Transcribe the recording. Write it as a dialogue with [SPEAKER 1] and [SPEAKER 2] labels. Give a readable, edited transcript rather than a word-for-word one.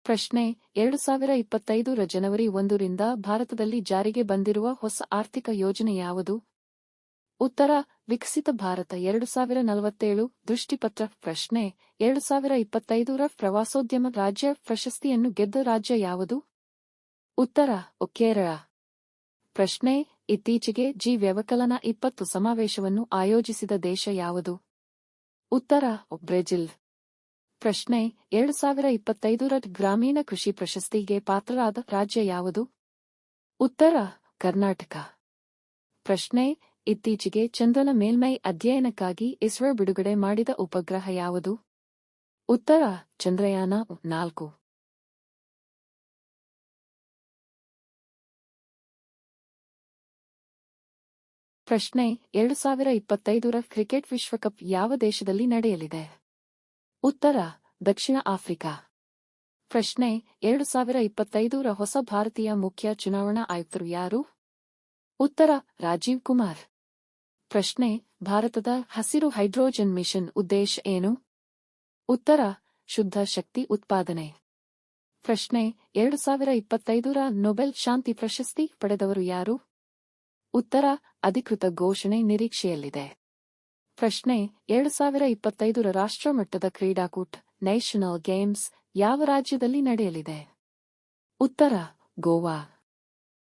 [SPEAKER 1] ಪ್ರಶ್ನೆ 2025ರ ಜನವರಿ 1ರಿಂದ ಭಾರತದಲ್ಲಿ ಜಾರಿಗೆ ಬಂದಿರುವ ಹೊಸ ಆರ್ಥಿಕ ಯೋಜನೆ ಯಾವುದು? ಉತ್ತರ ವಿಕಸಿತ ಭಾರತ 2047 ದೃಷ್ಟಿಪತ್ರ. ಪ್ರಶ್ನೆ 2025ರ ಪ್ರವಾಸೋದ್ಯಮ ರಾಜ್ಯ ಪ್ರಶಸ್ತಿಯನ್ನು ಗೆದ್ದ ರಾಜ್ಯ ಯಾವುದು? ಉತ್ತರ ಕೇರಳ. ಪ್ರಶ್ನೆ ಇತ್ತೀಚೆಗೆ ವ್ಯವಕಲನ 20 ಸಮಾವೇಶವನ್ನು ಆಯೋಜಿಸಿದ ದೇಶ ಯಾವುದು? ಉತ್ತರ ಬ್ರೆಜಿಲ್. ಪ್ರಶ್ನೆ 2025ರ ಗ್ರಾಮೀಣ ಕೃಷಿ ಪ್ರಶಸ್ತಿಗೆ ಪಾತ್ರರಾದ ರಾಜ್ಯ ಯಾವುದು? ಉತ್ತರ ಕರ್ನಾಟಕ. ಪ್ರಶ್ನೆ ಇತ್ತೀಚೆಗೆ ಚಂದ್ರನ ಮೇಲ್ಮೈ ಅಧ್ಯಯನಕ್ಕಾಗಿ ಇಸ್ರೋ ಬಿಡುಗಡೆ ಮಾಡಿದ ಉಪಗ್ರಹ ಯಾವುದು? ಉತ್ತರ ಚಂದ್ರಯಾನ 4. ಪ್ರಶ್ನೆ 2025ರ ಕ್ರಿಕೆಟ್ ವಿಶ್ವಕಪ್ ಯಾವ ದೇಶದಲ್ಲಿ ನಡೆಯಲಿದೆ? ಉತ್ತರ ದಕ್ಷಿಣ ಆಫ್ರಿಕಾ. ಪ್ರಶ್ನೆ 2025ರ ಹೊಸ ಭಾರತೀಯ ಮುಖ್ಯ ಚುನಾವಣಾ ಆಯುಕ್ತರು ಯಾರು? ಉತ್ತರ ರಾಜೀವ್ ಕುಮಾರ್. ಪ್ರಶ್ನೆ ಭಾರತದ ಹಸಿರು ಹೈಡ್ರೋಜನ್ ಮಿಷನ್ ಉದ್ದೇಶ ಏನು? ಉತ್ತರ ಶುದ್ಧ ಶಕ್ತಿ ಉತ್ಪಾದನೆ. ಪ್ರಶ್ನೆ 2025ರ ನೊಬೆಲ್ ಶಾಂತಿ ಪ್ರಶಸ್ತಿ ಪಡೆದವರು ಯಾರು? ಉತ್ತರ ಅಧಿಕೃತ ಘೋಷಣೆ ನಿರೀಕ್ಷೆಯಲ್ಲಿದೆ. ಪ್ರಶ್ನೆ 2025ರ ರಾಷ್ಟ್ರಮಟ್ಟದ ಕ್ರೀಡಾಕೂಟ ನ್ಯಾಷನಲ್ ಗೇಮ್ಸ್ ಯಾವ ರಾಜ್ಯದಲ್ಲಿ ನಡೆಯಲಿದೆ? ಉತ್ತರ ಗೋವಾ.